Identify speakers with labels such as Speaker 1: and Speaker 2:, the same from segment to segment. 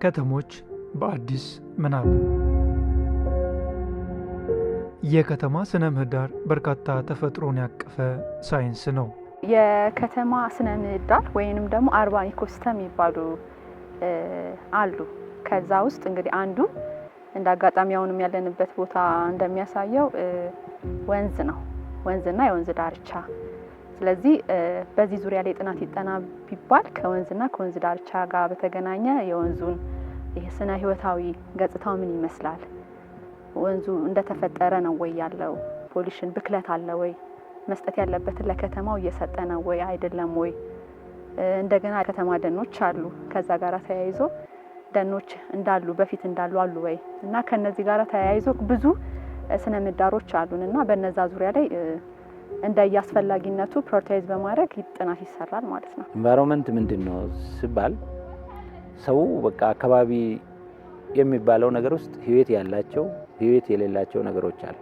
Speaker 1: ከተሞች በአዲስ ምናብ። የከተማ ስነ ምህዳር በርካታ ተፈጥሮን ያቀፈ ሳይንስ ነው።
Speaker 2: የከተማ ስነ ምህዳር ወይንም ደግሞ አርባን ኢኮሲስተም የሚባሉ አሉ። ከዛ ውስጥ እንግዲህ አንዱ እንደ አጋጣሚ አሁንም ያለንበት ቦታ እንደሚያሳየው ወንዝ ነው። ወንዝና የወንዝ ዳርቻ። ስለዚህ በዚህ ዙሪያ ላይ ጥናት ይጠና ቢባል ከወንዝና ከወንዝ ዳርቻ ጋር በተገናኘ የወንዙን የስነ ህይወታዊ ገጽታው ምን ይመስላል? ወንዙ እንደተፈጠረ ነው ወይ ያለው? ፖሊሽን ብክለት አለ ወይ? መስጠት ያለበትን ለከተማው እየሰጠ ነው ወይ አይደለም ወይ? እንደገና ከተማ ደኖች አሉ። ከዛ ጋር ተያይዞ ደኖች እንዳሉ በፊት እንዳሉ አሉ ወይ? እና ከነዚህ ጋር ተያይዞ ብዙ ስነ ምህዳሮች አሉንና በነዛ ዙሪያ ላይ እንደያስፈላጊነቱ ፕራዮሪታይዝ በማድረግ ጥናት ይሰራል ማለት ነው።
Speaker 3: ኢንቫይሮንመንት ምንድነው ሲባል ሰው በቃ አካባቢ የሚባለው ነገር ውስጥ ህይወት ያላቸው ህይወት የሌላቸው ነገሮች አሉ።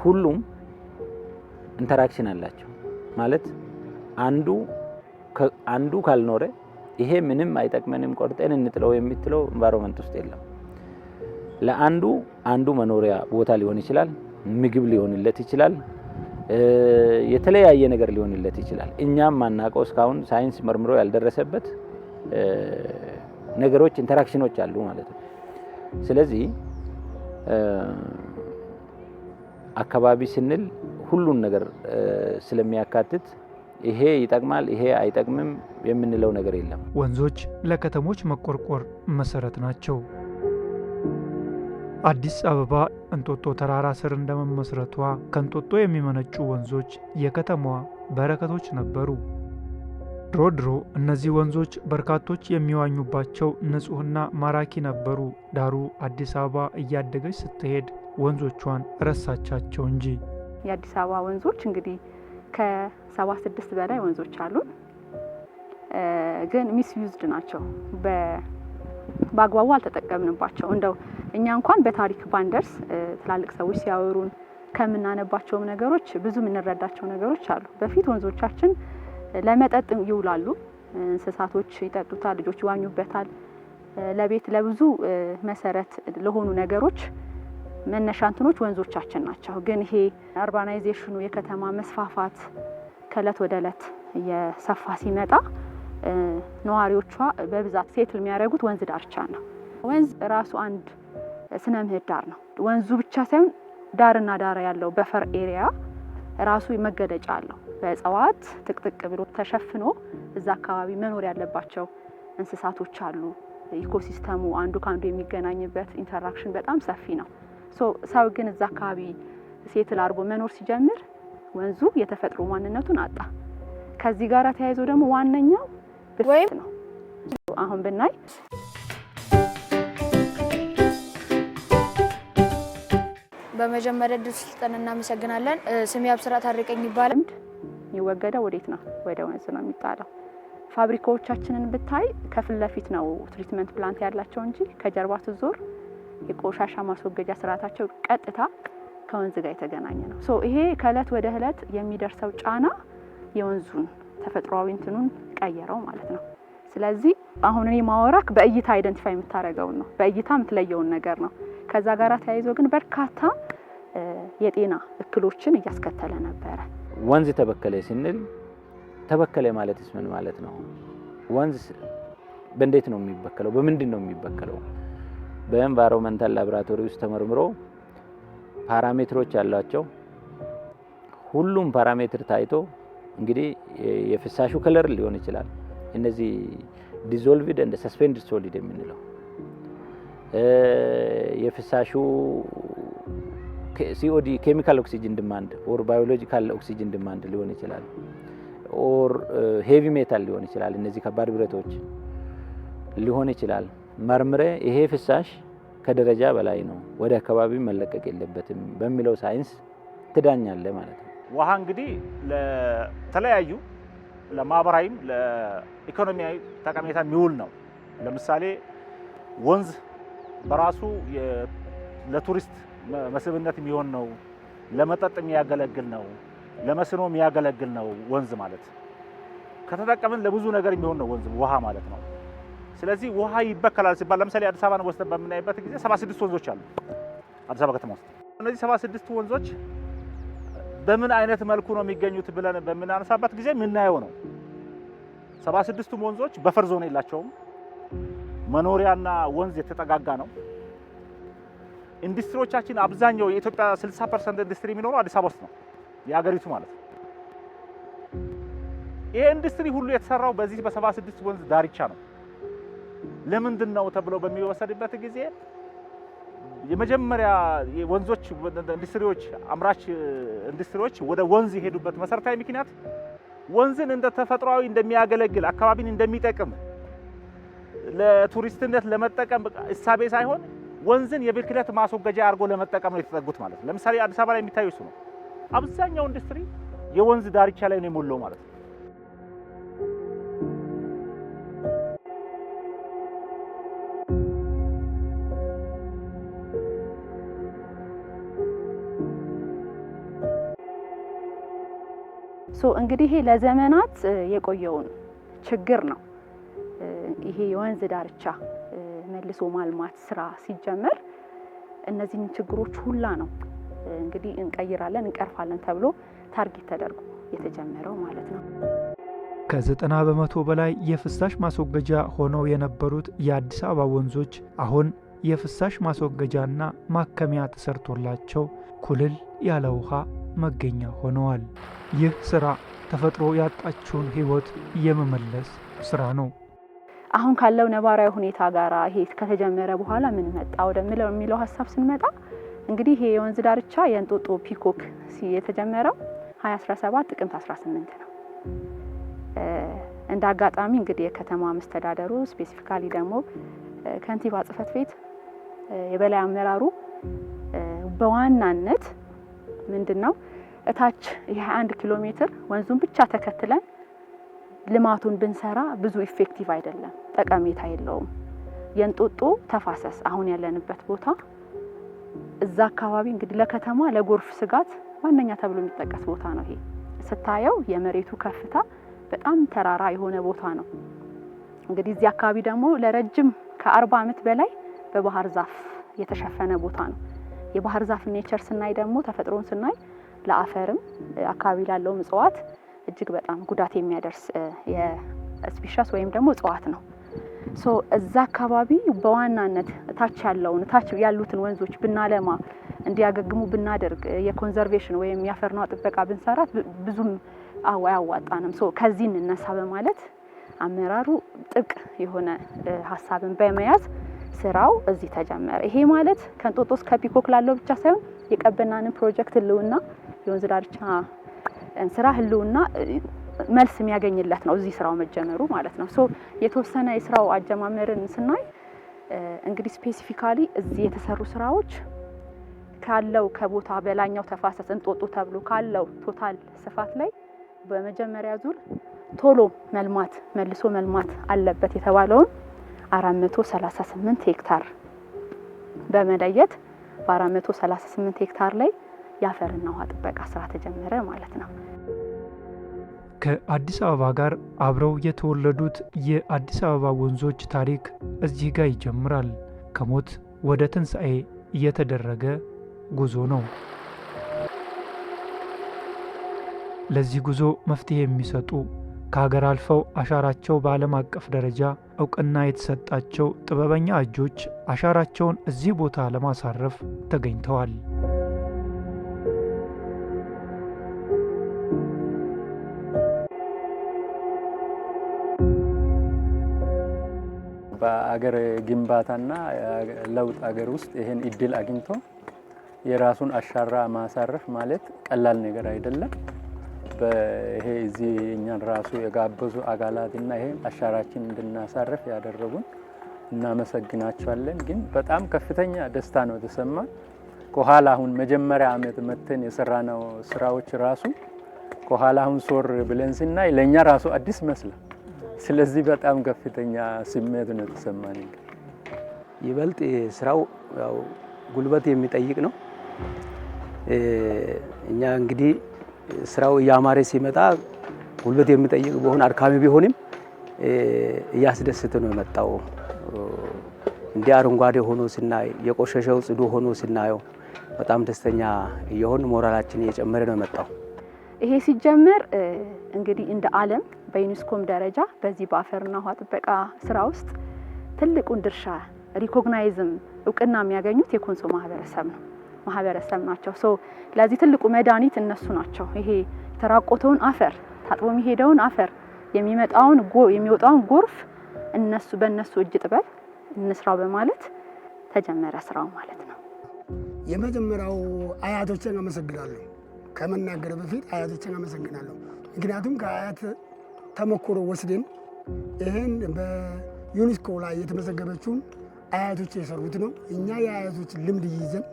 Speaker 3: ሁሉም ኢንተራክሽን አላቸው ማለት አንዱ ካልኖረ ይሄ ምንም አይጠቅመንም ቆርጠን እንጥለው የምትለው ኢንቫይሮንመንት ውስጥ የለም። ለአንዱ መኖሪያ ቦታ ሊሆን ይችላል፣ ምግብ ሊሆንለት ይችላል፣ የተለያየ ነገር ሊሆንለት ይችላል። እኛም ማናውቀው እስካሁን ሳይንስ መርምሮ ያልደረሰበት ነገሮች ኢንተራክሽኖች አሉ ማለት ነው። ስለዚህ አካባቢ ስንል ሁሉን ነገር ስለሚያካትት ይሄ ይጠቅማል ይሄ አይጠቅምም የምንለው ነገር የለም።
Speaker 1: ወንዞች ለከተሞች መቆርቆር መሰረት ናቸው። አዲስ አበባ እንጦጦ ተራራ ስር እንደመመስረቷ ከእንጦጦ የሚመነጩ ወንዞች የከተማዋ በረከቶች ነበሩ። ድሮ እነዚህ ወንዞች በርካቶች የሚዋኙባቸው ንጹህና ማራኪ ነበሩ። ዳሩ አዲስ አበባ እያደገች ስትሄድ ወንዞቿን ረሳቻቸው እንጂ።
Speaker 2: የአዲስ አበባ ወንዞች እንግዲህ ከ76 በላይ ወንዞች አሉን። ግን ሚስዩዝድ ናቸው። በአግባቡ አልተጠቀምንባቸው። እንደው እኛ እንኳን በታሪክ ባንደርስ ትላልቅ ሰዎች ሲያወሩን ከምናነባቸው ነገሮች ብዙ የምንረዳቸው ነገሮች አሉ። በፊት ወንዞቻችን ለመጠጥ ይውላሉ። እንስሳቶች ይጠጡታል፣ ልጆች ይዋኙበታል። ለቤት ለብዙ መሰረት ለሆኑ ነገሮች መነሻ እንትኖች ወንዞቻችን ናቸው። ግን ይሄ አርባናይዜሽኑ የከተማ መስፋፋት ከእለት ወደ እለት እየሰፋ ሲመጣ ነዋሪዎቿ በብዛት ሴትል የሚያደርጉት ወንዝ ዳርቻ ነው። ወንዝ ራሱ አንድ ስነ ምህዳር ነው። ወንዙ ብቻ ሳይሆን ዳርና ዳር ያለው በፈር ኤሪያ ራሱ መገለጫ አለው። በእጽዋት ጥቅጥቅ ብሎ ተሸፍኖ እዛ አካባቢ መኖር ያለባቸው እንስሳቶች አሉ። ኢኮሲስተሙ አንዱ ካንዱ የሚገናኝበት ኢንተራክሽን በጣም ሰፊ ነው። ሰው ግን እዛ አካባቢ ሴትል አድርጎ መኖር ሲጀምር ወንዙ የተፈጥሮ ማንነቱን አጣ። ከዚህ ጋር ተያይዞ ደግሞ ዋነኛው ብክለት ነው። አሁን ብናይ
Speaker 4: በመጀመሪያ ድል ስልጠና እናመሰግናለን። ስሜ አብስራ ታረቀኝ ይባላል።
Speaker 2: የሚወገደው ወዴት ነው? ወደ ወንዝ ነው የሚጣለው። ፋብሪካዎቻችንን ብታይ ከፊት ለፊት ነው ትሪትመንት ፕላንት ያላቸው እንጂ ከጀርባ ስትዞር የቆሻሻ ማስወገጃ ስርዓታቸው ቀጥታ ከወንዝ ጋር የተገናኘ ነው። ይሄ ከእለት ወደ እለት የሚደርሰው ጫና የወንዙን ተፈጥሯዊ እንትኑን ቀየረው ማለት ነው። ስለዚህ አሁን እኔ ማወራክ በእይታ አይደንቲፋይ የምታደርገውን ነው፣ በእይታ የምትለየውን ነገር ነው። ከዛ ጋር ተያይዞ ግን በርካታ የጤና እክሎችን እያስከተለ ነበረ።
Speaker 3: ወንዝ ተበከለ ስንል ተበከለ ማለትስ ምን ማለት ነው? ወንዝ በእንዴት ነው የሚበከለው? በምንድን ነው የሚበከለው? በኤንቫይሮንመንታል ላቦራቶሪ ውስጥ ተመርምሮ ፓራሜትሮች ያሏቸው ሁሉም ፓራሜትር ታይቶ እንግዲህ የፍሳሹ ከለር ሊሆን ይችላል። እነዚህ ዲዞልቭድ ኤንድ ሰስፔንድድ ሶሊድ የምንለው የፍሳሹ ሲኦዲ ኬሚካል ኦክሲጅን ዲማንድ ኦር ባዮሎጂካል ኦክሲጅን ዲማንድ ሊሆን ይችላል። ኦር ሄቪ ሜታል ሊሆን ይችላል። እነዚህ ከባድ ብረቶች ሊሆን ይችላል። መርምረ ይሄ ፍሳሽ ከደረጃ በላይ ነው፣ ወደ አካባቢ መለቀቅ የለበትም በሚለው ሳይንስ ትዳኛለ ማለት ነው።
Speaker 5: ውሃ እንግዲህ ለተለያዩ ለማህበራዊም ለኢኮኖሚያዊ ጠቀሜታ የሚውል ነው። ለምሳሌ ወንዝ በራሱ ለቱሪስት መስህብነት የሚሆን ነው፣ ለመጠጥ የሚያገለግል ነው፣ ለመስኖ የሚያገለግል ነው። ወንዝ ማለት ከተጠቀምን ለብዙ ነገር የሚሆን ነው ወንዝ ውሃ ማለት ነው። ስለዚህ ውሃ ይበከላል ሲባል ለምሳሌ አዲስ አበባን ወስደን በምናይበት ጊዜ 76 ወንዞች አሉ አዲስ አበባ ከተማ ውስጥ። እነዚህ 76 ወንዞች በምን አይነት መልኩ ነው የሚገኙት ብለን በምናነሳበት ጊዜ የምናየው ነው 76ቱም ወንዞች በፈር ዞን የላቸውም። መኖሪያና ወንዝ የተጠጋጋ ነው። ኢንዱስትሪዎቻችን አብዛኛው የኢትዮጵያ 60% ኢንዱስትሪ የሚኖረው አዲስ አበባ ውስጥ ነው የሀገሪቱ ማለት ነው። ይሄ ኢንዱስትሪ ሁሉ የተሰራው በዚህ በ76 ወንዝ ዳርቻ ነው። ለምንድን ነው ተብሎ በሚወሰድበት ጊዜ የመጀመሪያ የወንዞች ኢንዱስትሪዎች አምራች ኢንዱስትሪዎች ወደ ወንዝ የሄዱበት መሰረታዊ ምክንያት ወንዝን እንደ ተፈጥሯዊ እንደሚያገለግል አካባቢን እንደሚጠቅም ለቱሪስትነት ለመጠቀም እሳቤ ሳይሆን ወንዝን የብክለት ማስወገጃ አድርጎ ለመጠቀም ነው የተጠጉት ማለት ነው። ለምሳሌ አዲስ አበባ ላይ የሚታየው እሱ ነው። አብዛኛው ኢንዱስትሪ የወንዝ ዳርቻ ላይ ነው የሞላው ማለት ነው።
Speaker 2: እንግዲህ ይሄ ለዘመናት የቆየውን ችግር ነው። ይሄ የወንዝ ዳርቻ መልሶ ማልማት ስራ ሲጀመር እነዚህን ችግሮች ሁላ ነው እንግዲህ እንቀይራለን እንቀርፋለን ተብሎ ታርጌት ተደርጎ የተጀመረው ማለት ነው።
Speaker 1: ከ90 በመቶ በላይ የፍሳሽ ማስወገጃ ሆነው የነበሩት የአዲስ አበባ ወንዞች አሁን የፍሳሽ ማስወገጃና ማከሚያ ተሰርቶላቸው ኩልል ያለ ውሃ መገኛ ሆነዋል። ይህ ስራ ተፈጥሮ ያጣችውን ህይወት የመመለስ ስራ ነው።
Speaker 2: አሁን ካለው ነባራዊ ሁኔታ ጋር ይሄ ከተጀመረ በኋላ ምን መጣ ወደሚለው የሚለው ሐሳብ ስንመጣ እንግዲህ ይሄ የወንዝ ዳርቻ የእንጦጦ ፒኮክ የተጀመረው 2017 ጥቅምት 18 ነው። እንደ አጋጣሚ እንግዲህ የከተማ መስተዳደሩ ስፔሲፊካሊ ደግሞ ከንቲባ ጽሕፈት ቤት የበላይ አመራሩ በዋናነት ምንድነው እታች የ21 ኪሎ ሜትር ወንዙን ብቻ ተከትለን ልማቱን ብንሰራ ብዙ ኢፌክቲቭ አይደለም፣ ጠቀሜታ የለውም። የእንጦጦ ተፋሰስ አሁን ያለንበት ቦታ እዛ አካባቢ እንግዲህ ለከተማ ለጎርፍ ስጋት ዋነኛ ተብሎ የሚጠቀስ ቦታ ነው። ይሄ ስታየው የመሬቱ ከፍታ በጣም ተራራ የሆነ ቦታ ነው። እንግዲህ እዚህ አካባቢ ደግሞ ለረጅም ከ40 ዓመት በላይ በባህር ዛፍ የተሸፈነ ቦታ ነው። የባህር ዛፍ ኔቸር ስናይ ደግሞ ተፈጥሮን ስናይ ለአፈርም አካባቢ ላለው እጽዋት እጅግ በጣም ጉዳት የሚያደርስ የስፒሻስ ወይም ደግሞ እጽዋት ነው። እዛ አካባቢ በዋናነት ታች ያሉትን ወንዞች ብናለማ እንዲያገግሙ ብናደርግ የኮንዘርቬሽን ወይም የአፈርና ጥበቃ ብንሰራት ብዙም አያዋጣንም። ከዚህ እንነሳ በማለት አመራሩ ጥብቅ የሆነ ሀሳብን በመያዝ ስራው እዚህ ተጀመረ። ይሄ ማለት ከእንጦጦ እስከ ፒኮክ ላለው ብቻ ሳይሆን የቀበናንን ፕሮጀክት ህልውና የወንዝ ዳርቻ ስራ ህልውና መልስ የሚያገኝለት ነው እዚህ ስራው መጀመሩ ማለት ነው። የተወሰነ የስራው አጀማመርን ስናይ እንግዲህ ስፔሲፊካሊ እዚህ የተሰሩ ስራዎች ካለው ከቦታ በላኛው ተፋሰስ እንጦጦ ተብሎ ካለው ቶታል ስፋት ላይ በመጀመሪያ ዙር ቶሎ መልሶ መልማት አለበት የተባለውን 438 ሄክታር በመለየት በ438 ሄክታር ላይ የአፈርና ውሃ ጥበቃ ስራ ተጀመረ ማለት ነው።
Speaker 1: ከአዲስ አበባ ጋር አብረው የተወለዱት የአዲስ አበባ ወንዞች ታሪክ እዚህ ጋር ይጀምራል። ከሞት ወደ ትንሣኤ እየተደረገ ጉዞ ነው። ለዚህ ጉዞ መፍትሄ የሚሰጡ ከሀገር አልፈው አሻራቸው በዓለም አቀፍ ደረጃ እውቅና የተሰጣቸው ጥበበኛ እጆች አሻራቸውን እዚህ ቦታ ለማሳረፍ ተገኝተዋል።
Speaker 6: በአገር ግንባታና ለውጥ አገር ውስጥ ይሄን እድል አግኝቶ የራሱን አሻራ ማሳረፍ ማለት ቀላል ነገር አይደለም። በይሄ እዚህ እኛን ራሱ የጋበዙ አካላትና ይሄን አሻራችን እንድናሳርፍ ያደረጉን እናመሰግናቸዋለን። ግን በጣም ከፍተኛ ደስታ ነው የተሰማን። ከኋላ አሁን መጀመሪያ ዓመት መተን የሰራነው ስራዎች ራሱ ከኋላ አሁን ሶር ብለን ስናይ ለኛ ራሱ አዲስ መስላል። ስለዚህ በጣም ከፍተኛ ስሜት ነው የተሰማን።
Speaker 7: ይበልጥ ስራው ያው ጉልበት የሚጠይቅ ነው። እኛ እንግዲህ ስራው እያማረ ሲመጣ ጉልበት የሚጠይቅ ቢሆን አድካሚ ቢሆንም እያስደስት ነው የመጣው። እንዲህ አረንጓዴ ሆኖ ስናይ የቆሸሸው ጽዱ ሆኖ ስናየው በጣም ደስተኛ እየሆን ሞራላችን እየጨመረ ነው የመጣው።
Speaker 2: ይሄ ሲጀመር እንግዲህ እንደ ዓለም በዩኔስኮም ደረጃ በዚህ በአፈርና ውሃ ጥበቃ ስራ ውስጥ ትልቁን ድርሻ ሪኮግናይዝም እውቅና የሚያገኙት የኮንሶ ማህበረሰብ ናቸው። ሶ ለዚህ ትልቁ መድኃኒት እነሱ ናቸው። ይሄ የተራቆተውን አፈር ታጥቦ የሚሄደውን አፈር የሚወጣውን ጎርፍ በእነሱ እጅ ጥበብ እንስራው በማለት ተጀመረ ስራው ማለት ነው።
Speaker 8: የመጀመሪያው አያቶችን አመሰግናለሁ። ከመናገር በፊት አያቶችን አመሰግናለሁ። ምክንያቱም ከአያት ተሞክሮ ወስደን ይህን በዩኔስኮ ላይ የተመዘገበችውን አያቶች የሰሩት ነው። እኛ የአያቶች ልምድ ይዘን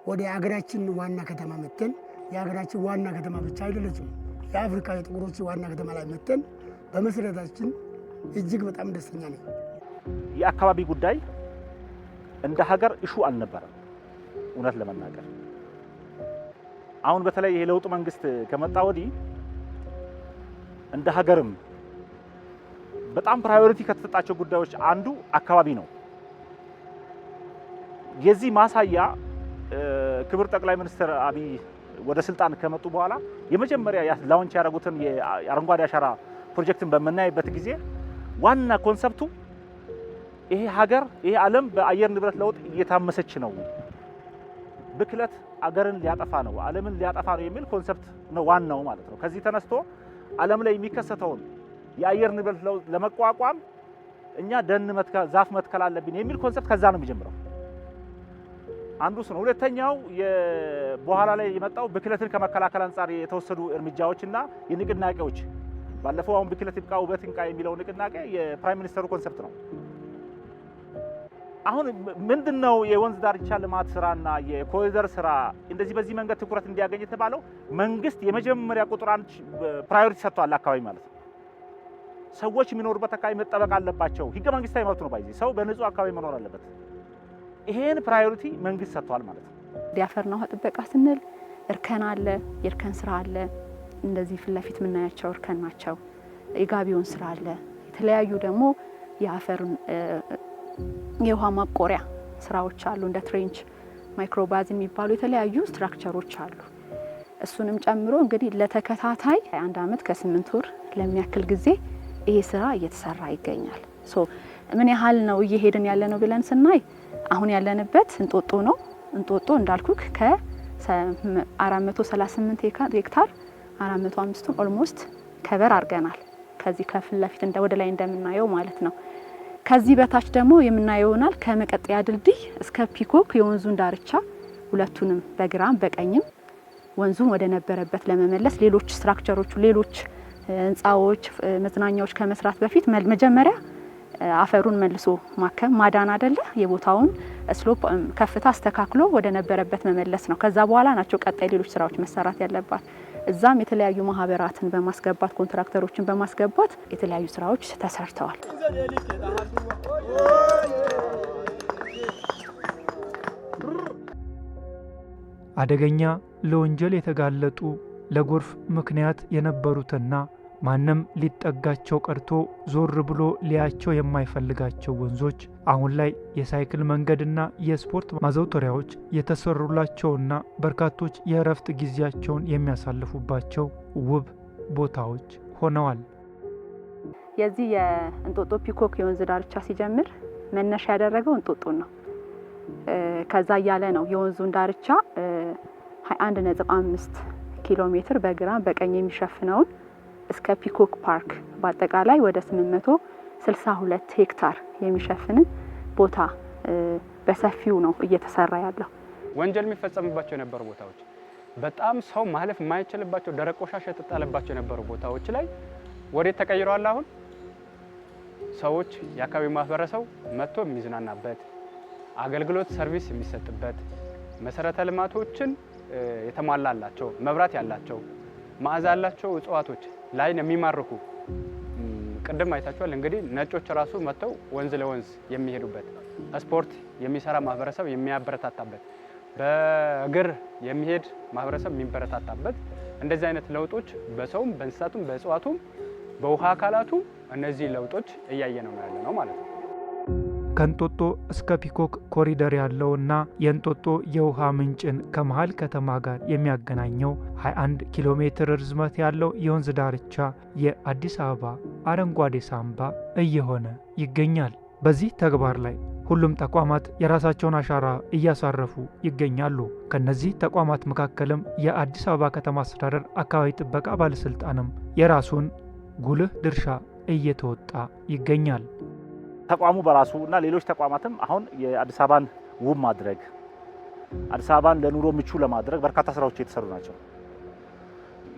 Speaker 8: ወደ ሀገራችን ዋና ከተማ መተን የሀገራችን ዋና ከተማ ብቻ አይደለችም የአፍሪካ የጥቁሮች ዋና ከተማ ላይ መተን በመሰረታችን እጅግ በጣም ደስተኛ ነኝ።
Speaker 5: የአካባቢ ጉዳይ እንደ ሀገር እሹ አልነበረም እውነት ለመናገር። አሁን በተለይ ይሄ ለውጥ መንግስት ከመጣ ወዲህ እንደ ሀገርም በጣም ፕራዮሪቲ ከተሰጣቸው ጉዳዮች አንዱ አካባቢ ነው። የዚህ ማሳያ ክብር ጠቅላይ ሚኒስትር አብይ ወደ ስልጣን ከመጡ በኋላ የመጀመሪያ ላውንች ያደረጉትን የአረንጓዴ አሻራ ፕሮጀክትን በመናይበት ጊዜ ዋና ኮንሰፕቱ ይሄ ሀገር ይሄ ዓለም በአየር ንብረት ለውጥ እየታመሰች ነው፣ ብክለት አገርን ሊያጠፋ ነው፣ ዓለምን ሊያጠፋ ነው የሚል ኮንሰፕት ነው ዋናው ማለት ነው። ከዚህ ተነስቶ ዓለም ላይ የሚከሰተውን የአየር ንብረት ለውጥ ለመቋቋም እኛ ዛፍ መትከል አለብን የሚል ኮንሰፕት ከዛ ነው የሚጀምረው። አንዱ ነው። ሁለተኛው በኋላ ላይ የመጣው ብክለትን ከመከላከል አንጻር የተወሰዱ እርምጃዎችና የንቅናቄዎች ባለፈው አሁን ብክለት ይብቃ ውበት ይንቃ የሚለው ንቅናቄ የፕራይም ሚኒስተሩ ኮንሰፕት ነው። አሁን ምንድነው የወንዝ ዳርቻ ልማት ስራና የኮሪደር ስራ እንደዚህ በዚህ መንገድ ትኩረት እንዲያገኝ የተባለው መንግስት የመጀመሪያ ቁጥር አንድ ፕራዮሪቲ ሰጥቷል። አካባቢ ማለት ነው ሰዎች የሚኖሩበት አካባቢ መጠበቅ አለባቸው። ህገ መንግስታዊ መብት ነው። ባይዚ ሰው በንጹህ አካባቢ መኖር አለበት። ይሄን ፕራዮሪቲ መንግስት ሰጥቷል ማለት ነው።
Speaker 2: የአፈርና ውሃ ጥበቃ ስንል እርከን አለ፣ የእርከን ስራ አለ። እንደዚህ ፊት ለፊት የምናያቸው እርከን ናቸው። የጋቢውን ስራ አለ። የተለያዩ ደግሞ የአፈርን የውሃ ማቆሪያ ስራዎች አሉ። እንደ ትሬንች ማይክሮባዝ የሚባሉ የተለያዩ ስትራክቸሮች አሉ። እሱንም ጨምሮ እንግዲህ ለተከታታይ 1 ዓመት ከ8 ወር ለሚያክል ጊዜ ይሄ ስራ እየተሰራ ይገኛል። ምን ያህል ነው እየሄድን ያለ ነው ብለን ስናይ አሁን ያለንበት እንጦጦ ነው። እንጦጦ እንዳልኩክ ከ438 ሄክታር 405ቱን ኦልሞስት ከበር አድርገናል። ከዚህ ከፊት ለፊት ወደ ላይ እንደምናየው ማለት ነው። ከዚህ በታች ደግሞ የምናየው ይሆናል ከመቀጠያ ድልድይ እስከ ፒኮክ የወንዙን ዳርቻ ሁለቱንም በግራም በቀኝም ወንዙን ወደ ነበረበት ለመመለስ ሌሎች ስትራክቸሮቹ ሌሎች ህንፃዎች፣ መዝናኛዎች ከመስራት በፊት መጀመሪያ አፈሩን መልሶ ማከም ማዳን አይደለ፣ የቦታውን ስሎፕ ከፍታ አስተካክሎ ወደ ነበረበት መመለስ ነው። ከዛ በኋላ ናቸው ቀጣይ ሌሎች ስራዎች መሰራት ያለባት። እዛም የተለያዩ ማህበራትን በማስገባት ኮንትራክተሮችን በማስገባት የተለያዩ ስራዎች ተሰርተዋል።
Speaker 1: አደገኛ ለወንጀል የተጋለጡ ለጎርፍ ምክንያት የነበሩትና ማንም ሊጠጋቸው ቀርቶ ዞር ብሎ ሊያቸው የማይፈልጋቸው ወንዞች አሁን ላይ የሳይክል መንገድና የስፖርት ማዘውተሪያዎች የተሰሩላቸውና በርካቶች የእረፍት ጊዜያቸውን የሚያሳልፉባቸው ውብ ቦታዎች ሆነዋል።
Speaker 2: የዚህ የእንጦጦ ፒኮክ የወንዝ ዳርቻ ሲጀምር መነሻ ያደረገው እንጦጦን ነው። ከዛ እያለ ነው የወንዙን ዳርቻ 21.5 ኪሎ ሜትር በግራ በቀኝ የሚሸፍነውን እስከ ፒኮክ ፓርክ በአጠቃላይ ወደ 862 ሄክታር የሚሸፍንን ቦታ በሰፊው ነው እየተሰራ ያለው።
Speaker 9: ወንጀል የሚፈጸምባቸው የነበሩ ቦታዎች፣ በጣም ሰው ማለፍ የማይችልባቸው ደረቅ ቆሻሻ የተጣለባቸው የነበሩ ቦታዎች ላይ ወዴት ተቀይረዋል? አሁን ሰዎች የአካባቢ ማህበረሰብ መጥቶ የሚዝናናበት፣ አገልግሎት ሰርቪስ የሚሰጥበት፣ መሰረተ ልማቶችን የተሟላላቸው፣ መብራት ያላቸው፣ መዓዛ ያላቸው እጽዋቶች ላይን የሚማርኩ ቅድም አይታችኋል። እንግዲህ ነጮች ራሱ መጥተው ወንዝ ለወንዝ የሚሄዱበት፣ ስፖርት የሚሰራ ማህበረሰብ የሚያበረታታበት፣ በእግር የሚሄድ ማህበረሰብ የሚበረታታበት እንደዚህ አይነት ለውጦች በሰውም በእንስሳቱም በእጽዋቱም በውሃ አካላቱ እነዚህ ለውጦች እያየነው ያለ ነው ማለት ነው።
Speaker 1: ከእንጦጦ እስከ ፒኮክ ኮሪደር ያለውና የእንጦጦ የውሃ ምንጭን ከመሃል ከተማ ጋር የሚያገናኘው 21 ኪሎ ሜትር ርዝመት ያለው የወንዝ ዳርቻ የአዲስ አበባ አረንጓዴ ሳንባ እየሆነ ይገኛል። በዚህ ተግባር ላይ ሁሉም ተቋማት የራሳቸውን አሻራ እያሳረፉ ይገኛሉ። ከነዚህ ተቋማት መካከልም የአዲስ አበባ ከተማ አስተዳደር አካባቢ ጥበቃ ባለስልጣንም የራሱን ጉልህ ድርሻ እየተወጣ ይገኛል።
Speaker 5: ተቋሙ በራሱ እና ሌሎች ተቋማትም አሁን የአዲስ አበባን ውብ ማድረግ አዲስ አበባን ለኑሮ ምቹ ለማድረግ በርካታ ስራዎች እየተሰሩ ናቸው።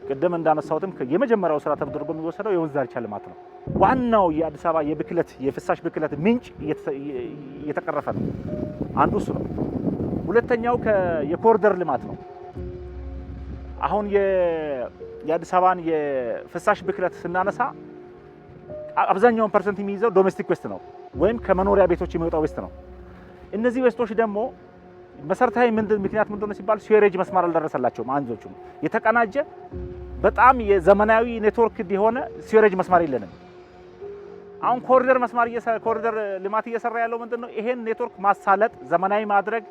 Speaker 5: ቅድም እንዳነሳሁትም የመጀመሪያው ስራ ተደርጎ የሚወሰደው የወንዝ ዳርቻ ልማት ነው። ዋናው የአዲስ አበባ የፍሳሽ ብክለት ምንጭ እየተቀረፈ ነው። አንዱ እሱ ነው። ሁለተኛው የኮሪደር ልማት ነው። አሁን የአዲስ አበባን የፍሳሽ ብክለት ስናነሳ አብዛኛውን ፐርሰንት የሚይዘው ዶሜስቲክ ዌስት ነው ወይም ከመኖሪያ ቤቶች የሚወጣው ዌስት ነው። እነዚህ ዌስቶች ደግሞ መሰረታዊ ምክንያት ምንድነው ሲባል ሲዌሬጅ መስመር አልደረሰላቸውም። አንጆቹ የተቀናጀ በጣም የዘመናዊ ኔትወርክ የሆነ ሲዌሬጅ መስመር የለንም። አሁን ኮሪደር ልማት እየሰራ ያለው ምንድነው ይሄን ኔትወርክ ማሳለጥ ዘመናዊ ማድረግ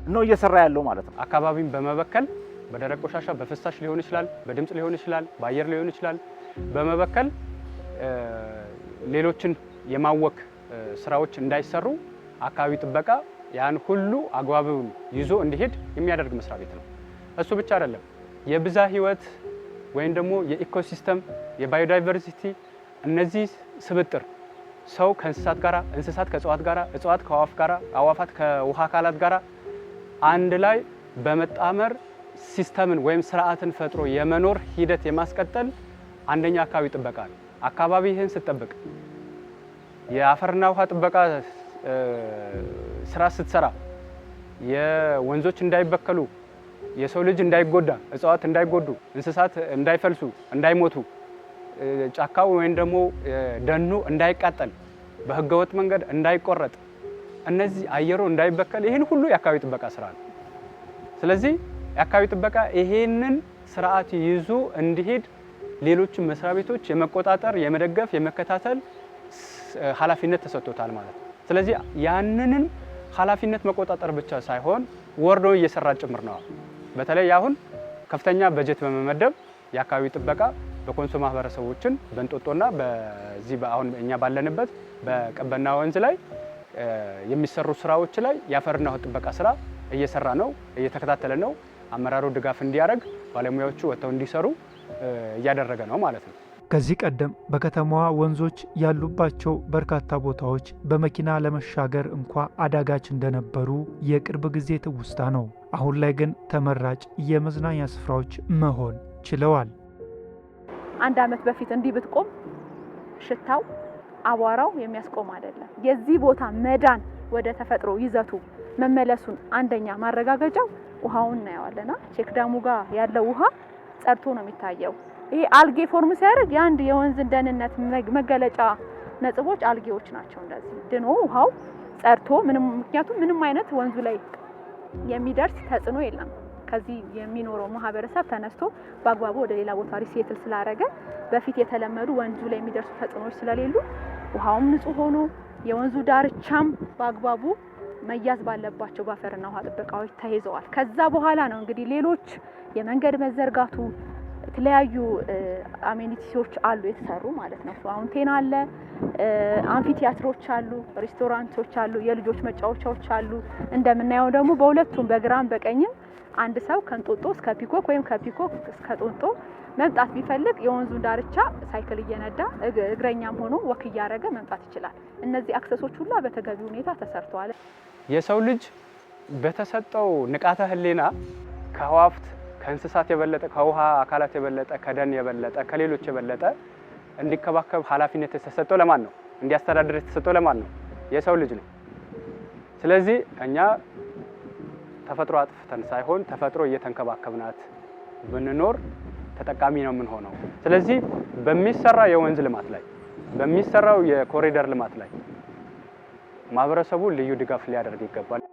Speaker 5: ነው እየሰራ ያለው ማለት ነው።
Speaker 9: አካባቢን በመበከል በደረቅ ቆሻሻ በፍሳሽ ሊሆን ይችላል፣ በድምጽ ሊሆን ይችላል፣ በአየር ሊሆን ይችላል በመበከል ሌሎችን የማወክ ስራዎች እንዳይሰሩ አካባቢ ጥበቃ ያን ሁሉ አግባቡን ይዞ እንዲሄድ የሚያደርግ መስሪያ ቤት ነው። እሱ ብቻ አይደለም። የብዛ ህይወት ወይም ደግሞ የኢኮሲስተም የባዮዳይቨርሲቲ እነዚህ ስብጥር ሰው ከእንስሳት ጋራ፣ እንስሳት ከእጽዋት ጋራ፣ እጽዋት ከአዋፍ ጋራ፣ አዋፋት ከውሃ አካላት ጋራ አንድ ላይ በመጣመር ሲስተምን ወይም ስርዓትን ፈጥሮ የመኖር ሂደት የማስቀጠል አንደኛ አካባቢ ጥበቃ ነው። አካባቢ ይህን ስትጠብቅ የአፈርና ውሃ ጥበቃ ስራ ስትሰራ የወንዞች እንዳይበከሉ፣ የሰው ልጅ እንዳይጎዳ፣ እጽዋት እንዳይጎዱ፣ እንስሳት እንዳይፈልሱ፣ እንዳይሞቱ፣ ጫካው ወይም ደግሞ ደኑ እንዳይቃጠል፣ በህገወጥ መንገድ እንዳይቆረጥ፣ እነዚህ አየሩ እንዳይበከል ይህን ሁሉ የአካባቢ ጥበቃ ስራ ነው። ስለዚህ የአካባቢ ጥበቃ ይሄንን ስርዓት ይዞ እንዲሄድ ሌሎችን መስሪያ ቤቶች የመቆጣጠር፣ የመደገፍ፣ የመከታተል ኃላፊነት ተሰጥቶታል ማለት ነው። ስለዚህ ያንንን ኃላፊነት መቆጣጠር ብቻ ሳይሆን ወርዶ እየሰራ ጭምር ነው። በተለይ አሁን ከፍተኛ በጀት በመመደብ የአካባቢ ጥበቃ በኮንሶ ማህበረሰቦችን በእንጦጦና በዚህ አሁን እኛ ባለንበት በቀበና ወንዝ ላይ የሚሰሩ ስራዎች ላይ የአፈርና ውሃ ጥበቃ ስራ እየሰራ ነው፣ እየተከታተለ ነው። አመራሩ ድጋፍ እንዲያደርግ ባለሙያዎቹ ወጥተው እንዲሰሩ እያደረገ ነው ማለት ነው።
Speaker 1: ከዚህ ቀደም በከተማዋ ወንዞች ያሉባቸው በርካታ ቦታዎች በመኪና ለመሻገር እንኳ አዳጋች እንደነበሩ የቅርብ ጊዜ ትውስታ ነው። አሁን ላይ ግን ተመራጭ የመዝናኛ ስፍራዎች መሆን ችለዋል።
Speaker 2: አንድ አመት በፊት እንዲህ ብትቆም ሽታው፣ አቧራው የሚያስቆም አይደለም። የዚህ ቦታ መዳን ወደ ተፈጥሮ ይዘቱ መመለሱን አንደኛ ማረጋገጫው ውሃውን እናየዋለና ቼክ ዳሙ ጋር ያለው ውሃ ጸድቶ ነው የሚታየው። ይሄ አልጌ ፎርም ሲያደርግ የአንድ የወንዝ ደህንነት መገለጫ ነጥቦች አልጌዎች ናቸው። እንደዚህ ድኖ ውሃው ጸድቶ ምክንያቱም ምንም አይነት ወንዙ ላይ የሚደርስ ተጽዕኖ የለም። ከዚህ የሚኖረው ማህበረሰብ ተነስቶ በአግባቡ ወደ ሌላ ቦታ ሪሴትል ስላደረገ በፊት የተለመዱ ወንዙ ላይ የሚደርሱ ተጽዕኖዎች ስለሌሉ ውሃውም ንጹህ ሆኖ የወንዙ ዳርቻም በአግባቡ መያዝ ባለባቸው በአፈርና ውሃ ጥበቃዎች ተይዘዋል። ከዛ በኋላ ነው እንግዲህ ሌሎች የመንገድ መዘርጋቱ የተለያዩ አሜኒቲዎች አሉ የተሰሩ ማለት ነው። ፋውንቴን አለ፣ አምፊቲያትሮች አሉ፣ ሬስቶራንቶች አሉ፣ የልጆች መጫወቻዎች አሉ። እንደምናየው ደግሞ በሁለቱም በግራም በቀኝም አንድ ሰው ከእንጦጦ እስከ ፒኮክ ወይም ከፒኮክ እስከ ጦንጦ መምጣት ቢፈልግ የወንዙን ዳርቻ ሳይክል እየነዳ እግረኛም ሆኖ ወክ እያደረገ መምጣት ይችላል። እነዚህ አክሰሶች ሁሉ በተገቢ ሁኔታ ተሰርተዋል።
Speaker 9: የሰው ልጅ በተሰጠው ንቃተ ህሊና ከአዋፍት ከእንስሳት የበለጠ ከውሃ አካላት የበለጠ ከደን የበለጠ ከሌሎች የበለጠ እንዲከባከብ ኃላፊነት የተሰጠው ለማን ነው? እንዲያስተዳድር የተሰጠው ለማን ነው? የሰው ልጅ ነው። ስለዚህ እኛ ተፈጥሮ አጥፍተን ሳይሆን ተፈጥሮ እየተንከባከብናት ብንኖር ተጠቃሚ ነው የምንሆነው። ስለዚህ በሚሰራ የወንዝ ልማት ላይ በሚሰራው የኮሪደር ልማት ላይ ማህበረሰቡ ልዩ ድጋፍ ሊያደርግ ይገባል።